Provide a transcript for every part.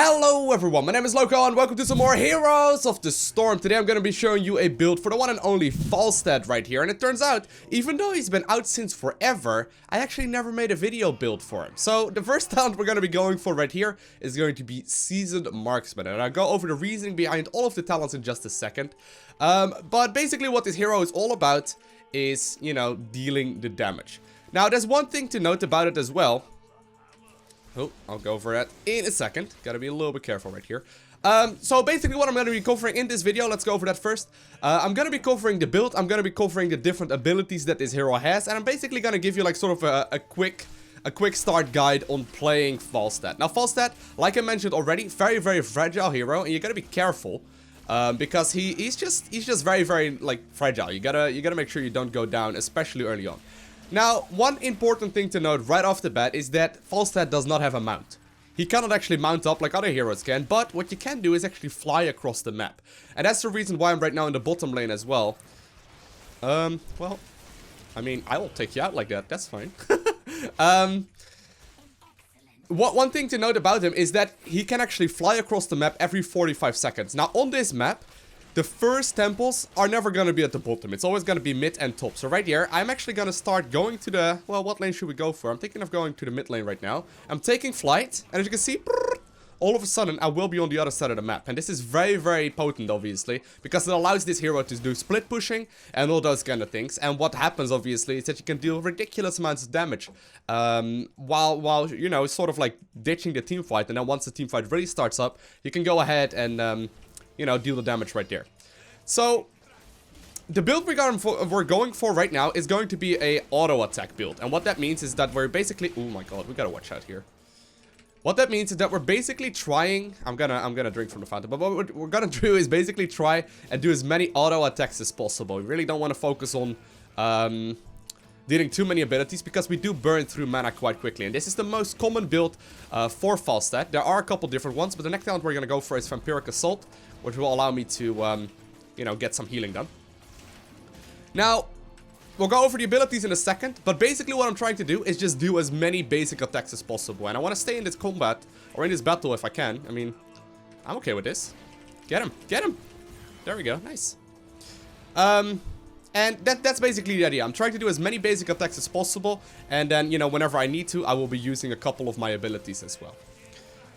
Hello everyone, my name is Loko and welcome to some more Heroes of the Storm. Today I'm going to be showing you a build for the one and only Falstad right here. And it turns out, even though he's been out since forever, I actually never made a video build for him. So the first talent we're going to be going for right here is going to be Seasoned Marksman. And I'll go over the reasoning behind all of the talents in just a second. But basically what this hero is all about is, you know, dealing the damage. Now there's one thing to note about it as well. Oh, I'll go over that in a second. Gotta be a little bit careful right here. So basically what I'm going to be covering in this video, let's go over that first. I'm going to be covering the build, I'm going to be covering the different abilities that this hero has, and I'm basically going to give you like sort of a quick start guide on playing Falstad. Now Falstad, like I mentioned already, very fragile hero, and you gotta be careful. Because he's just very like fragile. You gotta make sure you don't go down, especially early on. Now, one important thing to note right off the bat is that Falstad does not have a mount. He cannot actually mount up like other heroes can, but what you can do is actually fly across the map. And that's the reason why I'm right now in the bottom lane as well. Well, I mean, I will take you out like that, that's fine. One thing to note about him is that he can actually fly across the map every 45 seconds. Now, on this map, the first temples are never going to be at the bottom. It's always going to be mid and top. So right here, I'm actually going to start going to the... Well, what lane should we go for? I'm thinking of going to the mid lane right now. I'm taking flight. And as you can see, all of a sudden, I will be on the other side of the map. And this is very potent, obviously. Because it allows this hero to do split pushing and all those kind of things. And what happens, obviously, is that you can deal ridiculous amounts of damage. While you know, sort of like ditching the team fight. And then once the team fight really starts up, you can go ahead and... you know, deal the damage right there. So, the build we're going for right now is going to be a auto attack build. And what that means is that we're basically... Oh my god, we gotta watch out here. What that means is that we're basically trying... I'm gonna drink from the fountain. But what we're gonna do is basically try and do as many auto attacks as possible. We really don't want to focus on... dealing too many abilities, because we do burn through mana quite quickly. And this is the most common build for Falstad. There are a couple different ones, but the next talent we're going to go for is Vampiric Assault, which will allow me to, you know, get some healing done. Now, we'll go over the abilities in a second, but basically what I'm trying to do is just do as many basic attacks as possible. And I want to stay in this combat, or in this battle if I can. I mean, I'm okay with this. Get him, get him! There we go, nice. And that's basically the idea. I'm trying to do as many basic attacks as possible. And then, you know, whenever I need to, I will be using a couple of my abilities as well.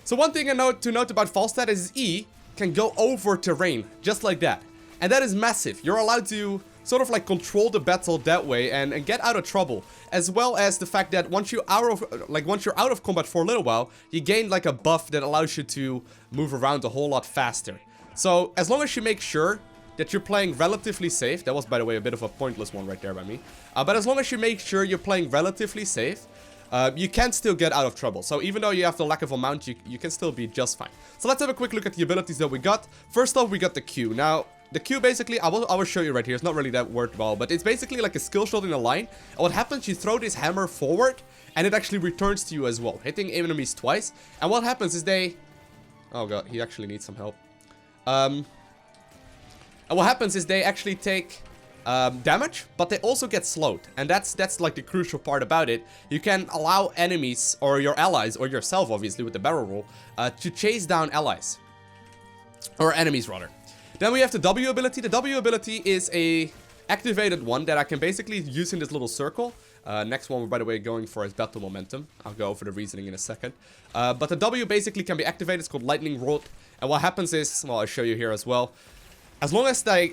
So one thing to note about Falstad is his E can go over terrain, just like that. And that is massive. You're allowed to sort of like control the battle that way and get out of trouble. As well as the fact that once you're out of combat for a little while, you gain like a buff that allows you to move around a whole lot faster. So as long as you make sure that you're playing relatively safe. That was, by the way, a bit of a pointless one right there by me. But as long as you make sure you're playing relatively safe, you can still get out of trouble. So even though you have the lack of a mount, you can still be just fine. So let's have a quick look at the abilities that we got. First off, we got the Q. Now, the Q basically, I will show you right here. It's not really that worthwhile, but it's basically like a skill shot in a line. And what happens, you throw this hammer forward, and it actually returns to you as well, hitting enemies twice. And what happens is they... Oh god, he actually needs some help. And what happens is they actually take damage, but they also get slowed. And that's like the crucial part about it. You can allow enemies, or your allies, or yourself obviously with the barrel roll, to chase down allies. Or enemies rather. Then we have the W ability. The W ability is a activated one that I can basically use in this little circle. Next one we're, by the way, going for is Battle Momentum. I'll go over the reasoning in a second. But the W basically can be activated. It's called Lightning Rod. And what happens is, well, I'll show you here as well. As long as they,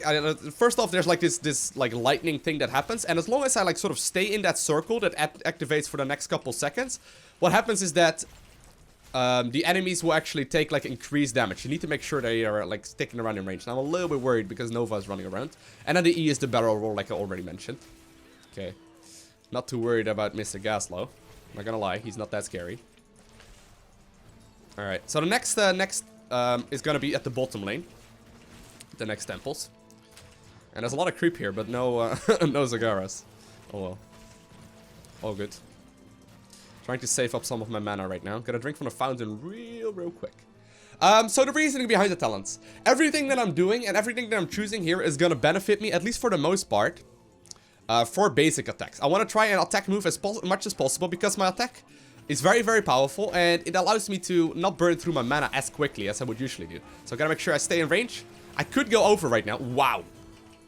first off, there's like this like lightning thing that happens, and as long as I like sort of stay in that circle that activates for the next couple seconds, what happens is that the enemies will actually take like increased damage. You need to make sure they are like sticking around in range. Now I'm a little bit worried because Nova is running around, and then the E is the barrel roll, like I already mentioned. Okay, not too worried about Mr. Gaslow. Not gonna lie, he's not that scary. All right, so the next is gonna be at the bottom lane. The next temples. And there's a lot of creep here, but no no Zagaras. Oh well. All good. Trying to save up some of my mana right now. Gonna drink from the fountain real quick. So the reasoning behind the talents. Everything that I'm doing and everything that I'm choosing here is gonna benefit me, at least for the most part, for basic attacks. I want to try and attack move as much as possible, because my attack is very, very powerful, and it allows me to not burn through my mana as quickly as I would usually do. So I gotta make sure I stay in range. I could go over right now. Wow.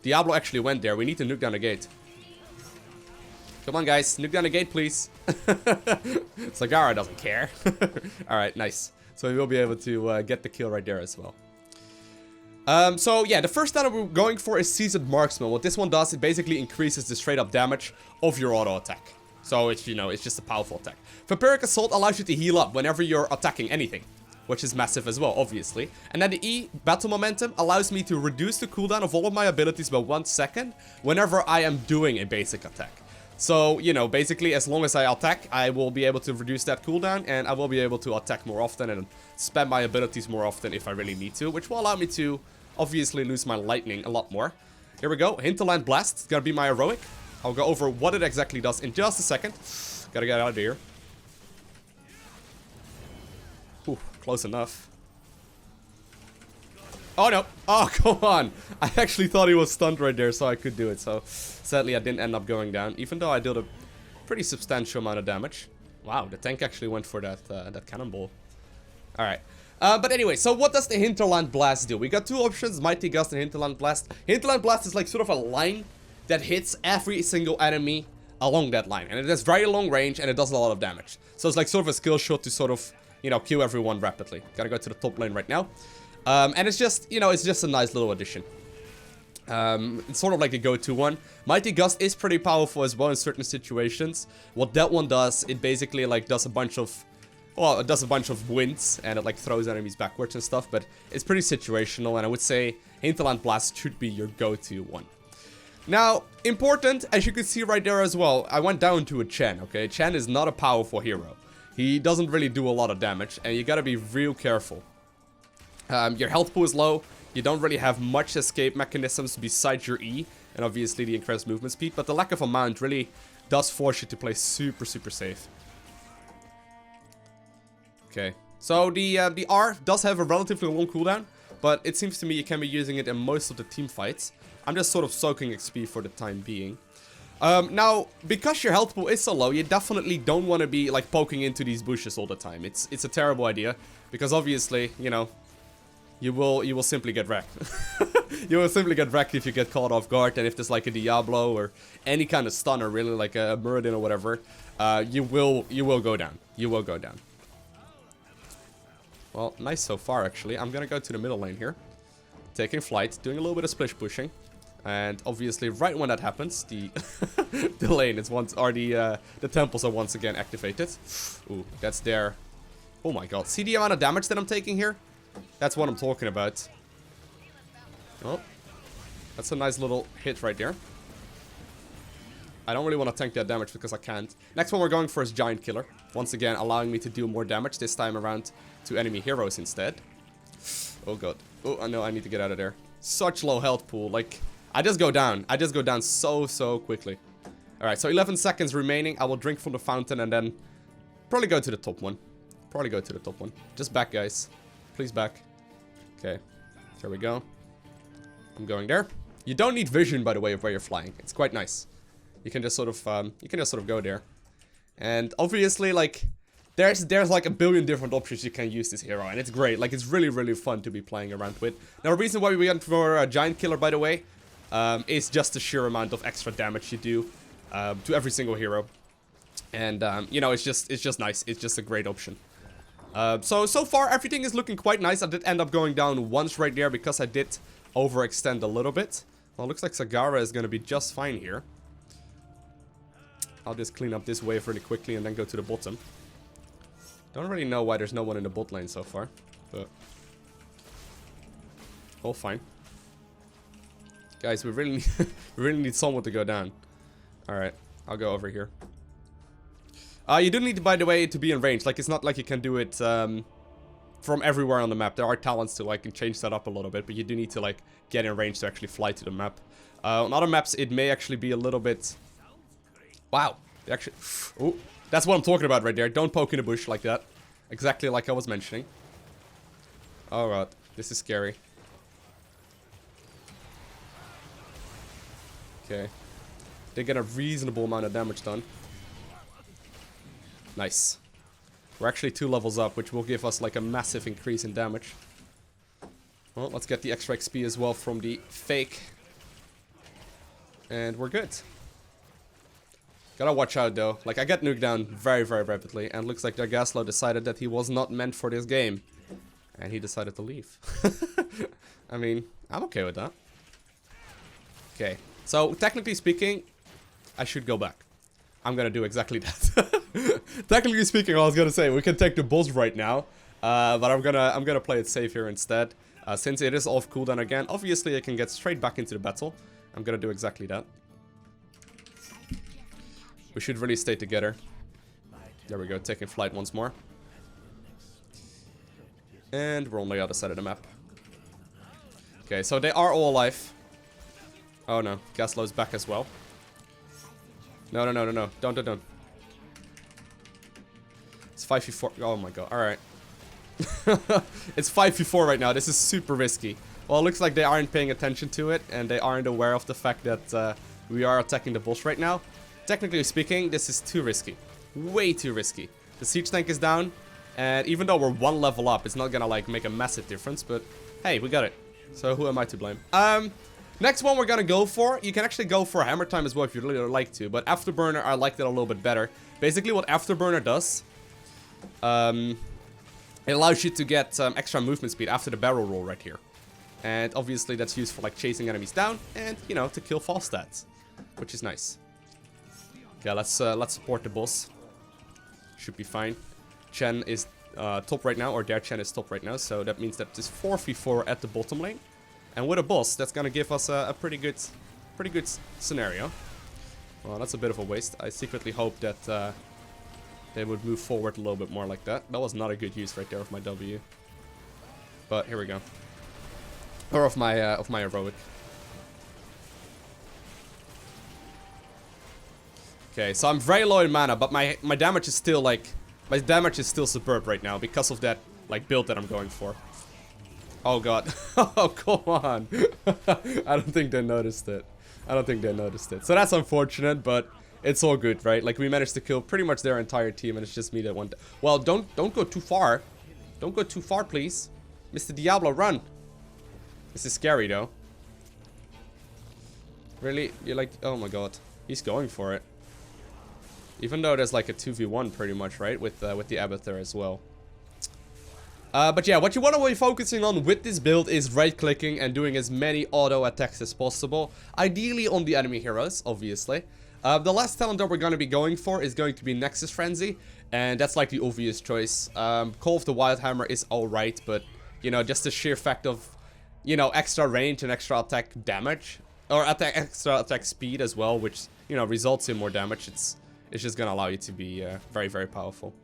Diablo actually went there. We need to nuke down the gate. Come on, guys. Nuke down the gate, please. Sagara doesn't care. Alright, nice. So we will be able to get the kill right there as well. So yeah, the first item we're going for is Seasoned Marksman. What this one does, it basically increases the straight up damage of your auto attack. So it's, you know, it's just a powerful attack. Vampiric Assault allows you to heal up whenever you're attacking anything, which is massive as well, obviously. And then the E, Battle Momentum, allows me to reduce the cooldown of all of my abilities by 1 second whenever I am doing a basic attack. So, you know, basically, as long as I attack, I will be able to reduce that cooldown, and I will be able to attack more often and spend my abilities more often if I really need to, which will allow me to, obviously, lose my lightning a lot more. Here we go, Hinterland Blast. It's gonna be my heroic. I'll go over what it exactly does in just a second. Gotta get out of here. Ooh, close enough. Oh, no. Oh, come on. I actually thought he was stunned right there, so I could do it. So, sadly, I didn't end up going down, even though I did a pretty substantial amount of damage. Wow, the tank actually went for that that cannonball. All right. But anyway, so what does the Hinterland Blast do? We got two options, Mighty Gust and Hinterland Blast. Hinterland Blast is like sort of a line that hits every single enemy along that line. And it has very long range, and it does a lot of damage. So it's like sort of a skill shot to sort of, you know, kill everyone rapidly. Gotta go to the top lane right now. And it's just, you know, it's just a nice little addition. It's sort of like a go-to one. Mighty Gust is pretty powerful as well in certain situations. What that one does, it basically like does a bunch of, well, it does a bunch of winds, and it like throws enemies backwards and stuff, but it's pretty situational, and I would say Hinterland Blast should be your go-to one. Now, important, as you can see right there as well, I went down to a Chen, okay? Chen is not a powerful hero. He doesn't really do a lot of damage, and you gotta be real careful. Your health pool is low, you don't really have much escape mechanisms besides your E, and obviously the increased movement speed, but the lack of a mount really does force you to play super, super safe. Okay, so the R does have a relatively long cooldown, but it seems to me you can be using it in most of the team fights. I'm just sort of soaking XP for the time being. Now, because your health pool is so low, you definitely don't want to be like poking into these bushes all the time. It's a terrible idea, because obviously, you know, you will simply get wrecked. You will simply get wrecked if you get caught off guard, and if there's like a Diablo or any kind of stunner, really like a Muradin or whatever, you will go down. You will go down. Well, nice so far actually. I'm gonna go to the middle lane here, taking flight, doing a little bit of splish pushing, and obviously right when that happens, the the lane is once, or the temples are once again activated. Ooh, that's there. Oh my god! See the amount of damage that I'm taking here? That's what I'm talking about. Oh, that's a nice little hit right there. I don't really want to tank that damage because I can't. Next one we're going for is Giant Killer. Once again, allowing me to do more damage, this time around to enemy heroes instead. Oh god. Oh, I know I need to get out of there. Such low health pool. Like, I just go down. I just go down so quickly. Alright, so 11 seconds remaining. I will drink from the fountain and then probably go to the top one. Probably go to the top one. Just back, guys. Please back. Okay. There we go. I'm going there. You don't need vision, by the way, of where you're flying. It's quite nice. You can just sort of go there. And obviously, like, there's like a billion different options you can use this hero, and it's great. Like, it's really fun to be playing around with. Now, the reason why we went for a Giant Killer, by the way, is just the sheer amount of extra damage you do to every single hero. And you know, it's just nice. It's just a great option. So far everything is looking quite nice. I did end up going down once right there because I did overextend a little bit. Well, it looks like Sagara is going to be just fine here. I'll just clean up this wave really quickly and then go to the bottom. Don't really know why there's no one in the bot lane so far, but all fine. Guys, we really need someone to go down. All right, I'll go over here. You do need, by the way, to be in range. Like, it's not like you can do it from everywhere on the map. There are talents to like change that up a little bit, but you do need to like get in range to actually fly to the map. On other maps, it may actually be a little bit. Wow, actually, ooh, that's what I'm talking about right there. Don't poke in the bush like that. Exactly like I was mentioning. Alright, this is scary. Okay. They get a reasonable amount of damage done. Nice. We're actually 2 levels up, which will give us like a massive increase in damage. Well, let's get the extra XP as well from the fake. And we're good. Gotta watch out though. Like, I get nuked down very, very rapidly. And looks like their Gaslow decided that he was not meant for this game. And he decided to leave. I mean, I'm okay with that. Okay. So, technically speaking, I should go back. I'm gonna do exactly that. Technically speaking, I was gonna say, we can take the boss right now. But I'm gonna play it safe here instead. Since it is off cooldown again, obviously I can get straight back into the battle. I'm gonna do exactly that. We should really stay together. There we go, taking flight once more. And we're on the other side of the map. Okay, so they are all alive. Oh no, Gaslow's back as well. No. Don't. It's 5v4. Oh my god, alright. It's 5v4 right now, this is super risky. Well, it looks like they aren't paying attention to it, and they aren't aware of the fact that we are attacking the boss right now. Technically speaking, this is too risky. Way too risky. The siege tank is down, and even though we're 1 level up, it's not gonna like make a massive difference, but hey, we got it. So who am I to blame? Next one we're gonna go for, you can actually go for Hammer Time as well if you really like to, but Afterburner, I liked it a little bit better. Basically what Afterburner does, it allows you to get extra movement speed after the barrel roll right here. And obviously that's used for like chasing enemies down and, you know, to kill Falstad, which is nice. Yeah, let's support the boss. Should be fine. Chen is top right now, or their Chen is top right now, so that means that it's 4v4 at the bottom lane. And with a boss, that's gonna give us a pretty good scenario. Well, that's a bit of a waste. I secretly hope that they would move forward a little bit more like that. That was not a good use right there of my W. But here we go. Or of my heroic. Okay, so I'm very low in mana, but my damage is still like superb right now because of that like build that I'm going for. Oh god. Oh, come on. I don't think they noticed it. So that's unfortunate, but it's all good, right? Like, we managed to kill pretty much their entire team, and it's just me that went. Well, don't go too far. Don't go too far, please. Mr. Diablo, run. This is scary, though. Really? You're like, oh my god. He's going for it. Even though there's like a 2v1 pretty much, right? With the Abbot there as well. But yeah, what you want to be focusing on with this build is right-clicking and doing as many auto attacks as possible. Ideally on the enemy heroes, obviously. The last talent that we're going to be going for is going to be Nexus Frenzy. And that's like the obvious choice. Call of the Wild Hammer is alright, but, you know, just the sheer fact of, you know, extra range and extra attack damage. Or extra attack speed as well, which, you know, results in more damage. It's just going to allow you to be very, very powerful.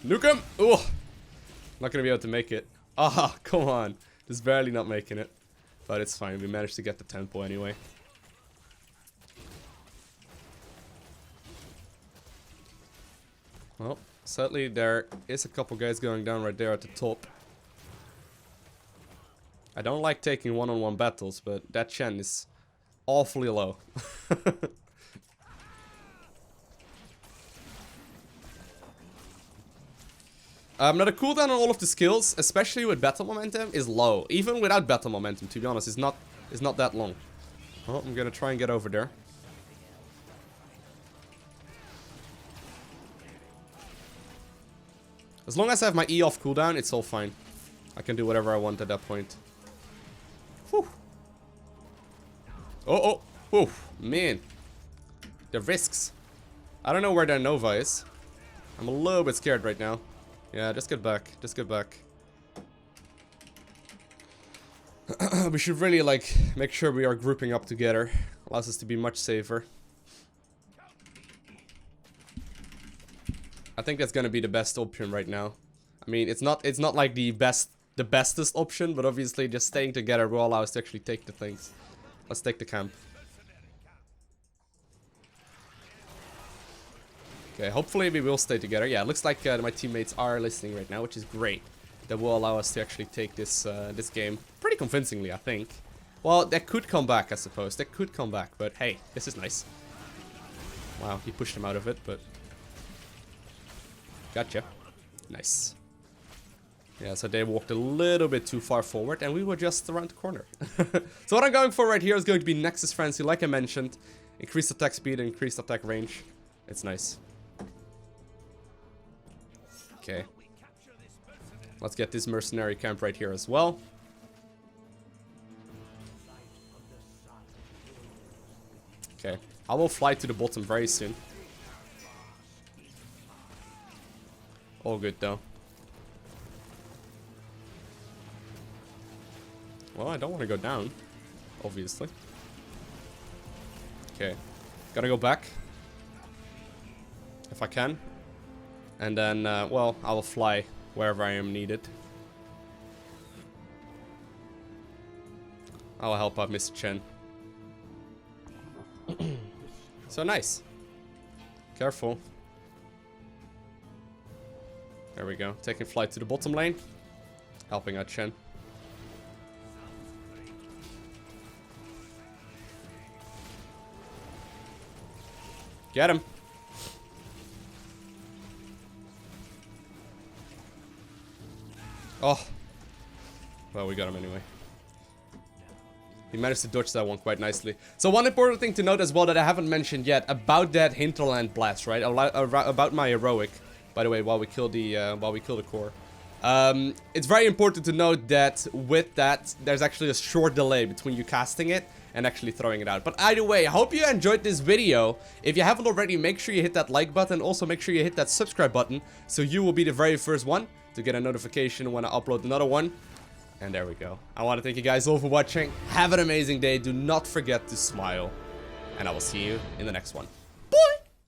Nuke him! Ooh! Not gonna be able to make it. Ah, come on. Just barely not making it. But it's fine. We managed to get the tempo anyway. Well, sadly there is a couple guys going down right there at the top. I don't like taking one-on-one battles, but that Chen is awfully low. Now the cooldown on all of the skills, especially with battle momentum, is low. Even without battle momentum, to be honest, it's not that long. Well, I'm gonna try and get over there. As long as I have my E off cooldown, it's all fine. I can do whatever I want at that point. Whew. Oh, whew, man. The risks. I don't know where their Nova is. I'm a little bit scared right now. Yeah, just get back. Just get back. We should really, like, make sure we are grouping up together. Allows us to be much safer. I think that's gonna be the best option right now. I mean, it's not like the bestest option, but obviously just staying together will allow us to actually take the things. Let's take the camp. Okay, hopefully we will stay together. Yeah, it looks like my teammates are listening right now, which is great. That will allow us to actually take this this game pretty convincingly, I think. Well, that could come back, I suppose. That could come back, but hey, this is nice. Wow, he pushed him out of it, but... Gotcha. Nice. Yeah, so they walked a little bit too far forward, and we were just around the corner. So what I'm going for right here is going to be Nexus Frenzy, like I mentioned. Increased attack speed, increased attack range. It's nice. Okay. Let's get this mercenary camp right here as well. Okay. I will fly to the bottom very soon. All good though. Well, I don't want to go down, obviously. Okay. Gotta go back. If I can. And then, well, I will fly wherever I am needed. I will help out Mr. Chen. So nice. Careful. There we go. Taking flight to the bottom lane. Helping out Chen. Get him. Oh. Well, we got him anyway. He managed to dodge that one quite nicely. So one important thing to note as well that I haven't mentioned yet about that hinterland blast, right? About my heroic, by the way, while we kill the core. It's very important to note that with that, there's actually a short delay between you casting it and actually throwing it out. But either way, I hope you enjoyed this video. If you haven't already, make sure you hit that like button. Also, make sure you hit that subscribe button so you will be the very first one to get a notification when I upload another one. And there we go. I want to thank you guys all for watching. Have an amazing day. Do not forget to smile. And I will see you in the next one.